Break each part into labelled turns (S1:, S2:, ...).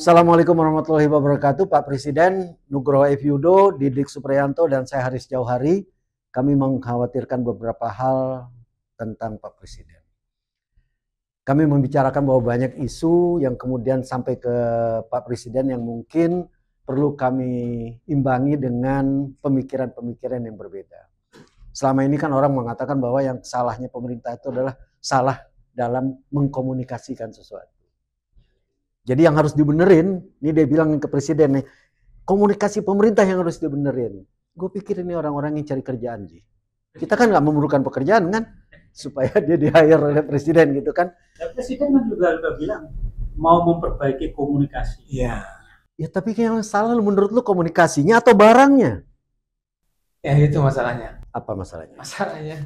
S1: Assalamualaikum warahmatullahi wabarakatuh. Pak Presiden, Nugroho F. Yudo, Didik Supriyanto, dan saya Haris Jauhari. Kami mengkhawatirkan beberapa hal tentang Pak Presiden. Kami membicarakan bahwa banyak isu yang kemudian sampai ke Pak Presiden yang mungkin perlu kami imbangi dengan pemikiran-pemikiran yang berbeda. Selama ini kan orang mengatakan bahwa yang salahnya pemerintah itu adalah salah dalam mengkomunikasikan sesuatu. Jadi yang harus dibenerin, ini dia bilang ke Presiden nih, komunikasi pemerintah yang harus dibenerin. Gue pikir ini orang-orang yang cari kerjaan, Ji. Kita kan nggak memerlukan pekerjaan kan, supaya dia di-hire oleh Presiden gitu kan.
S2: Ya, Presiden kan juga udah bilang mau memperbaiki komunikasi.
S1: Iya. Ya tapi yang salah menurut lu komunikasinya atau barangnya?
S3: Ya itu masalahnya.
S1: Apa masalahnya?
S3: Masalahnya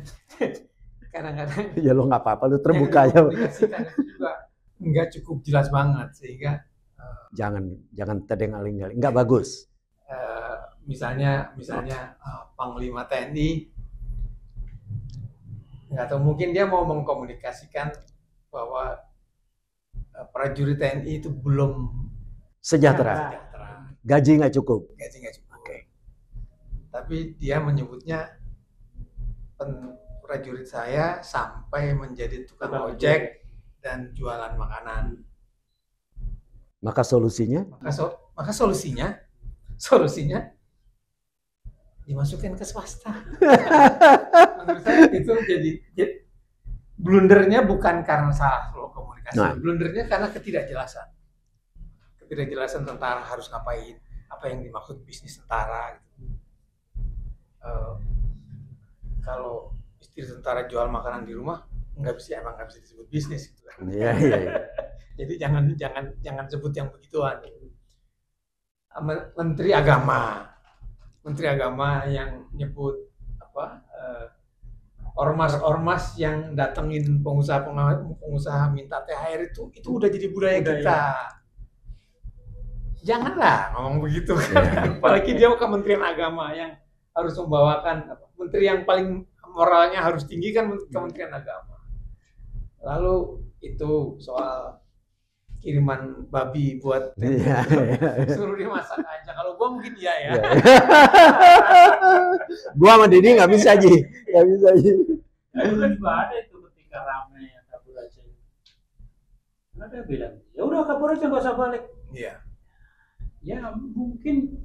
S3: kadang-kadang
S1: Ya lo nggak apa-apa, lu terbuka ya.
S3: Komunikasikan itu juga nggak cukup jelas banget sehingga
S1: jangan tedeng aling-aling, nggak bagus.
S3: Misalnya Panglima TNI nggak tahu, mungkin dia mau mengkomunikasikan bahwa prajurit TNI itu belum
S1: Sejahtera. Gaji nggak cukup.
S3: Oke. Tapi dia menyebutnya prajurit saya sampai menjadi tukang ojek dan jualan makanan.
S1: Maka solusinya?
S3: Maka solusinya dimasukin ke swasta. Menurut saya itu jadi blundernya bukan karena salah komunikasi, blundernya karena ketidakjelasan. Ketidakjelasan tentara harus ngapain, apa yang dimaksud bisnis tentara. Gitu. Kalau istri tentara jual makanan di rumah, nggak bisa disebut bisnis gitu kan.
S1: Iya.
S3: Jadi jangan sebut yang begituan. Menteri Agama yang nyebut ormas yang datengin pengusaha minta THR itu udah jadi budaya kita. Janganlah ngomong begitu kan. Apalagi dia Kementerian Agama yang harus membawakan menteri yang paling moralnya harus tinggi kan Kementerian Agama. Lalu itu soal kiriman babi buat suruh dia masak aja. Kalau gua mungkin iya ya.
S1: Gua sama Didi nggak bisa Ji.
S2: Itu juga ada itu ketika rame ya kabur aja. Ada bilang ya udah kabur aja nggak usah balik.
S3: Iya.
S2: Ya mungkin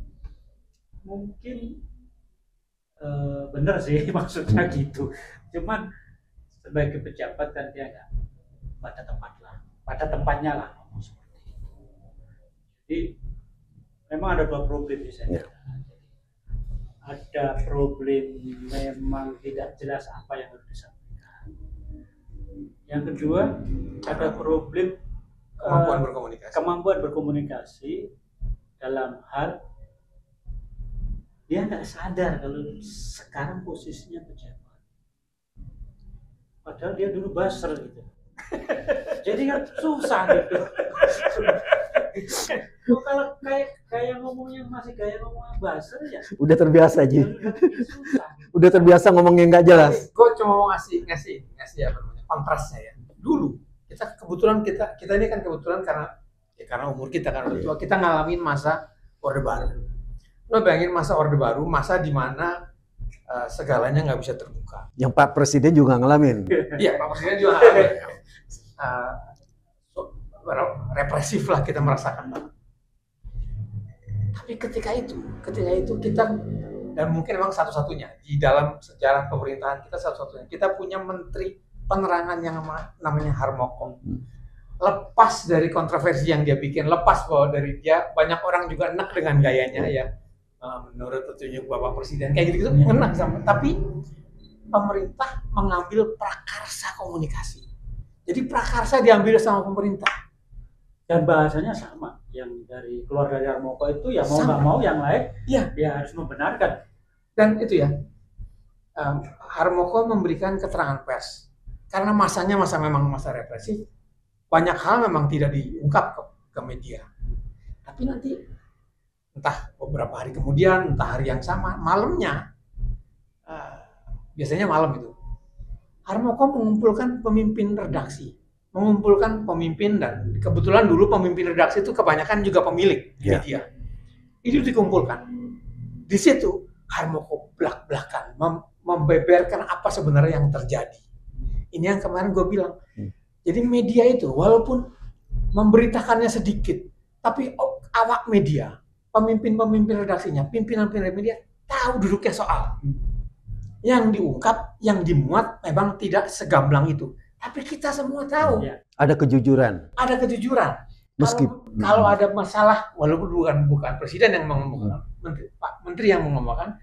S2: bener sih maksudnya gitu. Cuman sebagai pejabat kan dia nggak pada tempatnya lah. Jadi memang ada dua problem di sana. Ada problem memang tidak jelas apa yang harus disampaikan. Yang kedua ada problem kemampuan berkomunikasi dalam hal dia nggak sadar kalau sekarang posisinya pejabat. Padahal dia dulu buzzer gitu. Jadi kan susah gitu. Kalau kayak ngomongnya masih kayak ngomongnya buzzer ya.
S1: Udah terbiasa Ji. Udah terbiasa ngomongnya nggak jelas.
S3: Gue cuma mau ngasih apa namanya kontrasnya ya. Dulu kita ini kan kebetulan karena umur kita kan udah tua, kita ngalamin masa Orde Baru. Lo bayangin masa Orde Baru, masa di mana segalanya nggak bisa terbuka.
S1: Yang Pak Presiden juga ngalamin.
S3: Iya, Pak Presiden juga ngalamin. Represif lah kita merasakan. Tapi ketika itu kita, dan mungkin memang satu-satunya di dalam sejarah pemerintahan kita satu-satunya, kita punya menteri penerangan yang namanya Harmoko. Lepas dari kontroversi yang dia bikin, lepas bahwa dari dia banyak orang juga enak dengan gayanya ya. Menurut petunjuk Bapak Presiden kayak gitu enak sama. Tapi pemerintah mengambil prakarsa komunikasi. Jadi prakarsa diambil sama pemerintah.
S2: Dan bahasanya sama, yang keluar dari Harmoko itu ya mau nggak mau yang lain ya dia harus membenarkan.
S3: Dan itu ya Harmoko memberikan keterangan pers karena memang masa represif, banyak hal memang tidak diungkap ke media. Tapi nanti entah beberapa hari kemudian, entah hari yang sama, malamnya biasanya malam itu Harmoko mengumpulkan pemimpin redaksi, mengumpulkan pemimpin, dan kebetulan dulu pemimpin redaksi itu kebanyakan juga pemilik media. Itu dikumpulkan. Di situ Harmoko belak-belakan membeberkan apa sebenarnya yang terjadi. Ini yang kemarin gue bilang. Jadi media itu walaupun memberitakannya sedikit, tapi awak media, pemimpin-pemimpin redaksinya, pimpinan-pimpinan media tahu duduknya soal. Yang diungkap, yang dimuat memang tidak segamblang itu. Tapi kita semua tahu.
S1: Ada kejujuran.
S3: Ada kejujuran. Kalau ada masalah, walaupun bukan presiden yang mengomongkan, Pak Menteri yang mengomongkan,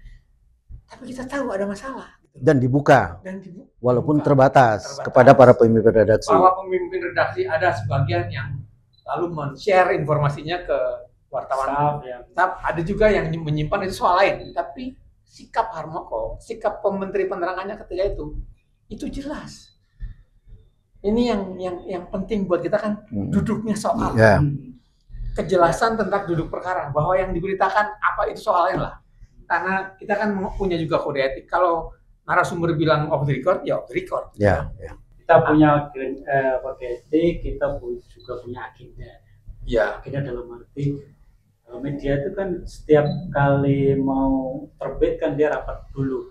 S3: tapi kita tahu ada masalah.
S1: Dan dibuka. Walaupun terbatas kepada para pemimpin redaksi.
S3: Bahwa pemimpin redaksi ada sebagian yang lalu men-share informasinya ke wartawan. Ada juga yang menyimpan itu soal lain. Tapi sikap Harmoko, sikap Menteri Penerangannya ketika itu jelas. Ini yang penting buat kita kan duduknya soal. Kejelasan tentang duduk perkara, bahwa yang diberitakan apa itu soalnya lah. Karena kita kan punya juga kode etik. Kalau narasumber bilang off the record, ya off the record.
S2: Kita punya kode etik, kita juga punya agenda. Agenda dalam arti media itu kan setiap kali mau terbit kan dia rapat dulu,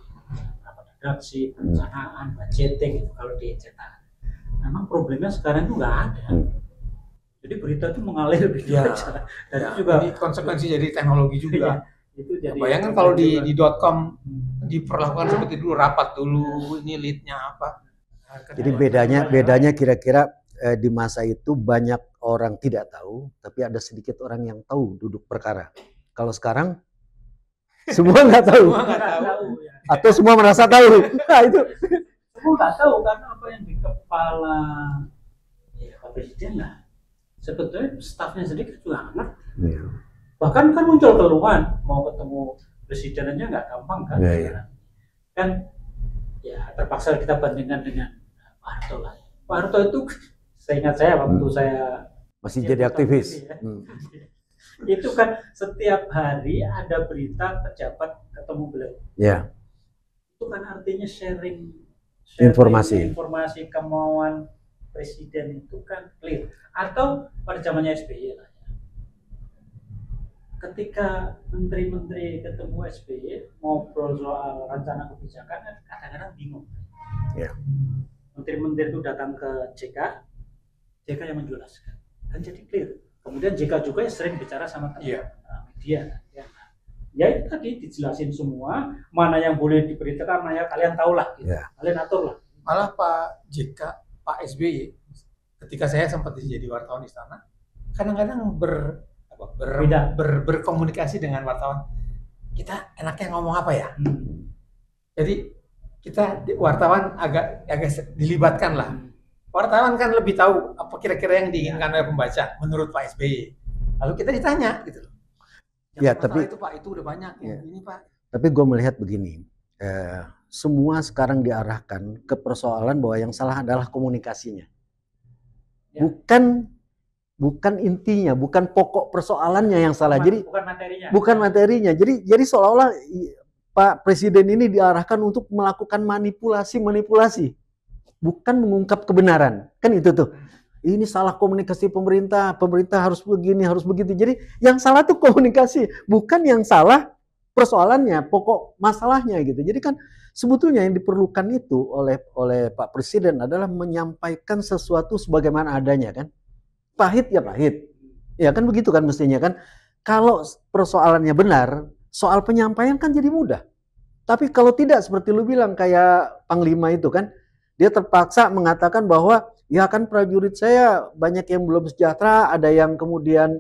S2: rapat redaksi, perencanaan, budgeting itu kalau dicetak. Memang problemnya sekarang itu nggak ada. Jadi berita itu mengalir begitu aja. Dan itu juga
S3: ini konsekuensi dari teknologi juga.
S2: Itu jadi
S3: bayangkan kalau di .com diperlakukan seperti dulu, rapat dulu, ini leadnya apa.
S1: Jadi bedanya kira-kira di masa itu banyak orang tidak tahu, tapi ada sedikit orang yang tahu duduk perkara. Kalau sekarang semua nggak tahu. Atau semua merasa tahu. Nah, itu
S2: semua nggak tahu karena apa yang di kepala Pak Presiden lah. Sebetulnya stafnya sendiri juga nggak ngerti. Bahkan kan muncul keluhan mau ketemu presiden aja nggak gampang kan. Kan ya terpaksa kita bandingkan dengan Pak Harto lah. Pak Harto itu seingat saya waktu saya
S1: masih jadi aktivis.
S2: Itu kan setiap hari ada berita pejabat ketemu beliau. Itu kan artinya sharing informasi kemauan presiden itu kan clear. Atau pada zamannya SBY lah ya. Ketika menteri-menteri ketemu SBY ngobrol soal rencana kebijakan kan kadang-kadang bingung. Menteri-menteri itu datang ke JK yang menjelaskan. Kan jadi clear. Kemudian JK juga sering bicara sama media. Ya itu tadi dijelasin semua, mana yang boleh diberitakan, mana yang kalian tahu lah. Gitu. Kalian atur lah.
S3: Malah Pak JK, Pak SBY, ketika saya sempat jadi wartawan istana, kadang-kadang berkomunikasi dengan wartawan. Kita enaknya ngomong apa ya? Jadi kita wartawan agak dilibatkan lah. Wartawan kan lebih tahu apa kira-kira yang diinginkan oleh pembaca menurut Pak SBY. Lalu kita ditanya gitu loh.
S1: Tapi
S3: itu Pak itu udah banyak ini Pak.
S1: Tapi gue melihat begini, semua sekarang diarahkan ke persoalan bahwa yang salah adalah komunikasinya. Bukan intinya, bukan pokok persoalannya yang salah. Bukan materinya. Jadi seolah-olah Pak Presiden ini diarahkan untuk melakukan manipulasi, bukan mengungkap kebenaran. Kan itu tuh. Ini salah komunikasi pemerintah harus begini, harus begitu. Jadi yang salah tuh komunikasi, bukan yang salah persoalannya, pokok masalahnya gitu. Jadi kan sebetulnya yang diperlukan itu oleh Pak Presiden adalah menyampaikan sesuatu sebagaimana adanya kan. Pahit ya pahit. Ya kan begitu kan mestinya kan. Kalau persoalannya benar, soal penyampaian kan jadi mudah. Tapi kalau tidak seperti lu bilang kayak Panglima itu kan, dia terpaksa mengatakan bahwa ya kan prajurit saya banyak yang belum sejahtera, ada yang kemudian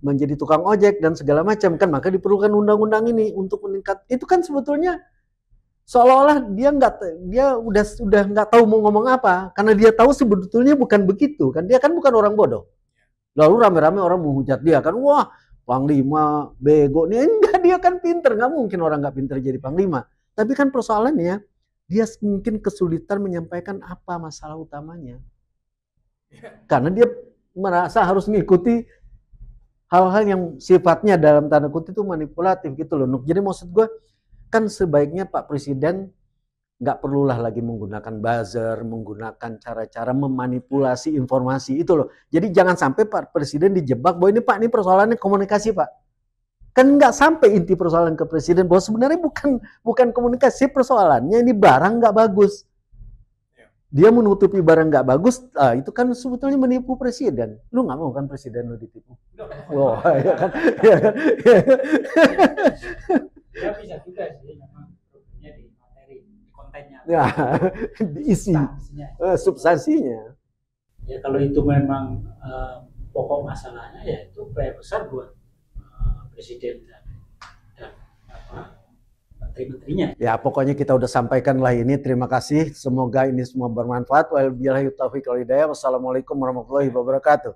S1: menjadi tukang ojek dan segala macam kan, maka diperlukan undang-undang ini untuk meningkat. Itu kan sebetulnya seolah-olah dia udah nggak tahu mau ngomong apa, karena dia tahu sebetulnya bukan begitu kan, dia kan bukan orang bodoh. Lalu rame-rame orang menghujat dia kan, wah Panglima bego nih. Enggak, dia kan pinter, nggak mungkin orang nggak pinter jadi Panglima. Tapi kan persoalannya dia mungkin kesulitan menyampaikan apa masalah utamanya. Karena dia merasa harus mengikuti hal-hal yang sifatnya dalam tanda kutip itu manipulatif gitu loh. Jadi maksud gue kan sebaiknya Pak Presiden nggak perlulah lagi menggunakan buzzer, menggunakan cara-cara memanipulasi informasi itu loh. Jadi jangan sampai Pak Presiden dijebak bahwa ini Pak, ini persoalannya komunikasi Pak. Kan nggak sampai inti persoalan ke Presiden bahwa sebenarnya bukan komunikasi, persoalannya ini barang nggak bagus. Dia menutupi barang nggak bagus, itu kan sebetulnya menipu Presiden. Lu nggak mau kan Presiden lu ditipu? Oh, ya kan? Ya kan?
S2: Ya bisa juga sih, memang problemnya di materi, di kontennya.
S1: Ya, isi, substansinya.
S2: Ya kalau itu memang pokok masalahnya, ya itu PR besar buat Presiden dan menteri-menterinya.
S1: Ya pokoknya kita udah sampaikanlah ini. Terima kasih. Semoga ini semua bermanfaat. Wabillahi taufiq wal hidayah. Wassalamualaikum warahmatullahi wabarakatuh.